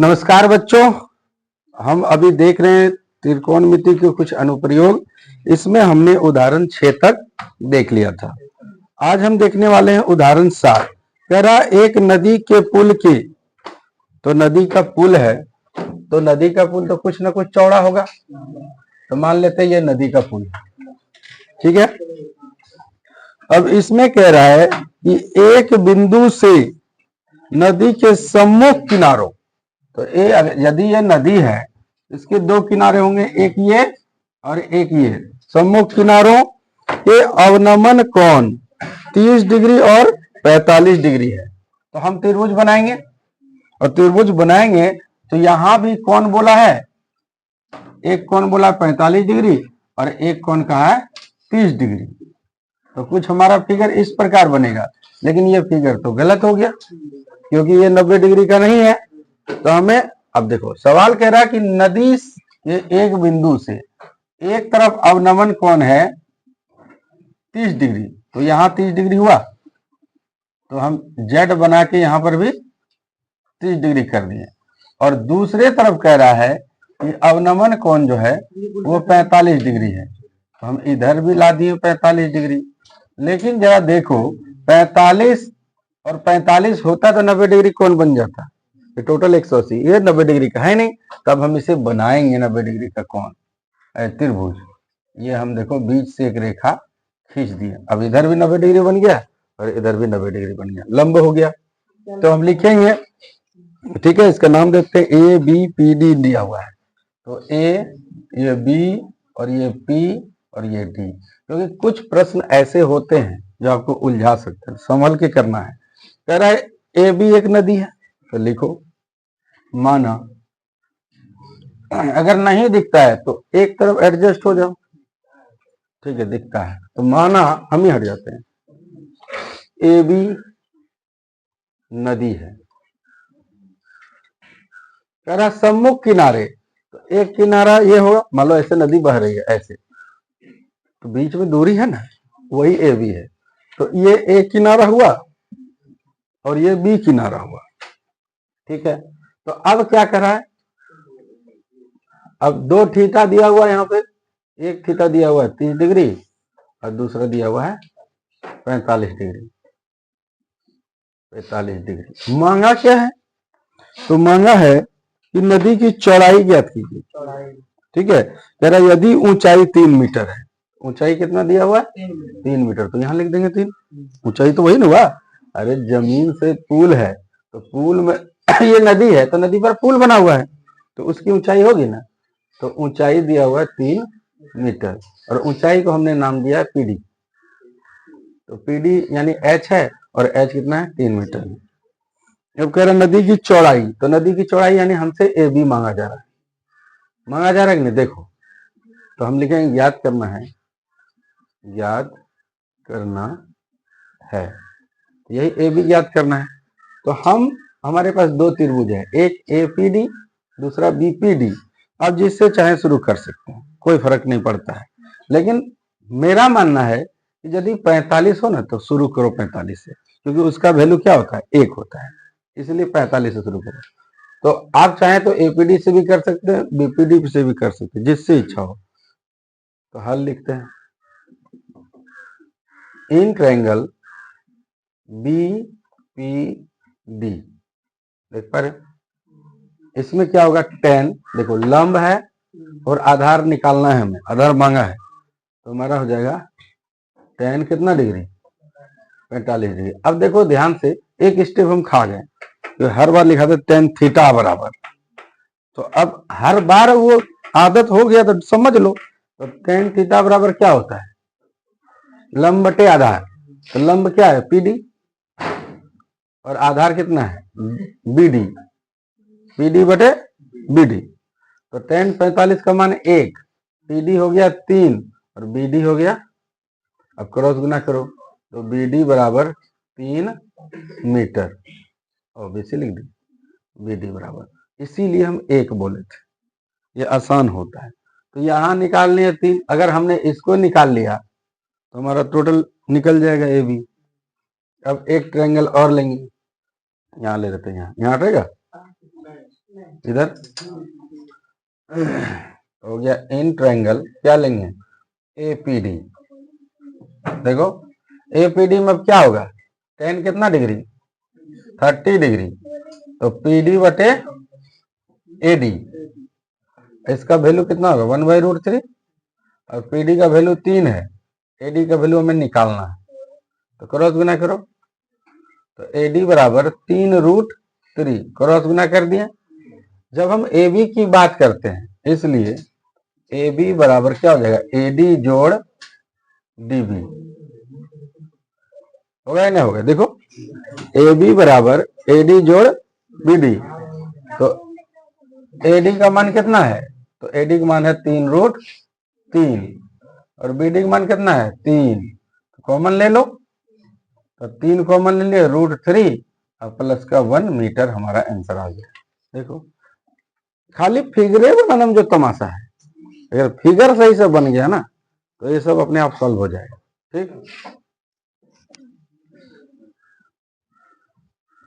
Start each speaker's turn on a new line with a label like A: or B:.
A: नमस्कार बच्चों, हम अभी देख रहे हैं त्रिकोणमिति के कुछ अनुप्रयोग। इसमें हमने उदाहरण 6 तक देख लिया था। आज हम देखने वाले हैं उदाहरण 7। कह रहा एक नदी के पुल की, तो नदी का पुल है तो नदी का पुल तो कुछ ना कुछ चौड़ा होगा, तो मान लेते हैं ये नदी का पुल, ठीक है। अब इसमें कह रहा है कि एक बिंदु से नदी के सम्मुख किनारों, तो यदि ये नदी है, इसके दो किनारे होंगे, एक ये और एक ये। सम्मुख किनारों के अवनमन कोण 30 डिग्री और 45 डिग्री है। तो हम त्रिभुज बनाएंगे, और त्रिभुज बनाएंगे तो यहां भी कौन बोला है, एक कोण बोला 45 डिग्री और एक कोण कहा है 30 डिग्री। तो कुछ हमारा फिगर इस प्रकार बनेगा, लेकिन ये फिगर तो गलत हो गया क्योंकि ये 90 डिग्री का नहीं है। तो हमें अब देखो, सवाल कह रहा है कि नदी के एक बिंदु से एक तरफ अवनमन कोण है 30 डिग्री, तो यहां 30 डिग्री हुआ, तो हम जेड बना के यहां पर भी 30 डिग्री कर दिए। और दूसरे तरफ कह रहा है कि अवनमन कोण जो है वो 45 डिग्री है, तो हम इधर भी ला दिए 45 डिग्री। लेकिन जरा देखो, 45 और 45 होता तो 90 डिग्री कोण बन जाता, ये टोटल 180, ये 90 डिग्री का है नहीं, तब हम इसे बनाएंगे 90 डिग्री का कोण त्रिभुज। ये हम देखो बीच से एक रेखा खींच दिए, अब इधर भी 90 डिग्री बन गया और इधर भी 90 डिग्री बन गया, लंब हो गया। तो हम लिखेंगे, ठीक है, इसका नाम देते हैं ए बी पी डी दिया हुआ है, तो ए, ये बी और ये पी और ये डी। क्योंकि कुछ प्रश्न ऐसे होते हैं जो आपको उलझा सकते हैं, संभल के करना है। कह रहा है ए बी एक नदी है, तो लिखो, माना अगर नहीं दिखता है तो एक तरफ एडजस्ट हो जाओ, ठीक है, दिखता है तो माना हम ही हट जाते हैं। ए बी नदी है, कह रहा सम्मुख किनारे, तो एक किनारा ये होगा, मान लो ऐसे नदी बह रही है ऐसे, तो बीच में दूरी है ना, वही ए बी है, तो ये एक किनारा हुआ और ये बी किनारा हुआ, ठीक है। तो अब क्या कर रहा है, अब दो थीटा दिया हुआ है यहाँ पे, एक थीटा दिया हुआ है 30 डिग्री और दूसरा दिया हुआ है 45 डिग्री। 45 डिग्री मांगा क्या है, तो मांगा है कि नदी की चौड़ाई ज्ञात कीजिए, ठीक है। कह रहा यदि ऊंचाई 3 मीटर है, ऊंचाई कितना दिया हुआ है 3 मीटर, तो यहाँ लिख देंगे 3, ऊंचाई तो वही ना हुआ। अरे जमीन से पुल है तो पुल में ये नदी है तो नदी पर पुल बना हुआ है, तो उसकी ऊंचाई होगी ना, तो ऊंचाई दिया हुआ है 3 मीटर और ऊंचाई को हमने नाम दिया है पीडी, तो पीडी यानी एच है और एच कितना है 3 मीटर। अब कह रहा नदी की चौड़ाई, तो नदी की चौड़ाई यानी हमसे ए बी मांगा जा रहा है, मांगा जा रहा है कि नहीं, देखो तो हम लिखेंगे याद करना है, याद करना है, यही ए बी याद करना है। तो हमारे पास दो त्रिभुज है, एक ए पी डी दूसरा बी पी डी। अब जिससे चाहे शुरू कर सकते हैं, कोई फर्क नहीं पड़ता है, लेकिन मेरा मानना है कि यदि 45 हो ना तो शुरू करो 45 से, क्योंकि उसका वैल्यू क्या होता है 1 होता है, इसलिए 45 से शुरू करो। तो आप चाहें तो एपीडी से भी कर सकते हैं, बीपीडी से भी कर सकते हैं, जिससे इच्छा हो। तो हल लिखते हैं, in triangle B P D, देख पा रहे, इसमें क्या होगा, tan, देखो लंब है और आधार निकालना है हमें, आधार मांगा है, तो हमारा हो जाएगा tan कितना डिग्री 45 डिग्री। अब देखो ध्यान से, एक स्टेप हम खा गए, तो हर बार लिखा था tan थीटा बराबर, तो अब हर बार वो आदत हो गया तो समझ लो, तो tan थीटा बराबर क्या होता है, लंब बटे आधार, तो लंब क्या है पीडी और आधार कितना है बीडी, पीडी बटे बीडी, तो tan 45 का मान 1, पीडी हो गया 3 और बीडी हो गया, अब क्रॉस गुना करो तो बीडी बराबर 3 मीटर, और बीसी लिख दी, बीडी बराबर, इसीलिए हम 1 बोले थे, ये आसान होता है। तो यहां निकालनी है 3, अगर हमने इसको निकाल लिया तो हमारा टोटल निकल जाएगा ए बी। अब एक ट्रायंगल और लेंगे, यहाँ ले लेते हैं, यहाँ हटेगा, इधर हो गया। इन ट्रायंगल क्या लेंगे, एपीडी। देखो एपीडी में अब क्या होगा, टेन कितना डिग्री, 30 डिग्री, तो पीडी बटे एडी, इसका वैल्यू कितना होगा 1/√3, और पीडी का वैल्यू 3 है, एडी का वैल्यू हमें निकालना है, तो क्रॉस गुना करो, तो एडी बराबर 3√3, क्रॉस गुना कर दिया। जब हम ए बी की बात करते हैं, इसलिए ए बी बराबर क्या हो जाएगा, एडी जोड़ डीबी, होगा या नहीं होगा, देखो ए बी बराबर एडी जोड़ बीडी, तो एडी का मान कितना है, तो एडी का मान है 3√3, और बीडी का मान कितना है 3, तो कॉमन ले लो, तो 3 कॉमन ले लिया, √3 और प्लस का 1 मीटर हमारा आंसर आ गया। देखो खाली फिगरे बनाने में जो तमाशा है, अगर फिगर सही से बन गया ना तो ये सब अपने आप सॉल्व हो जाएगा। ठीक।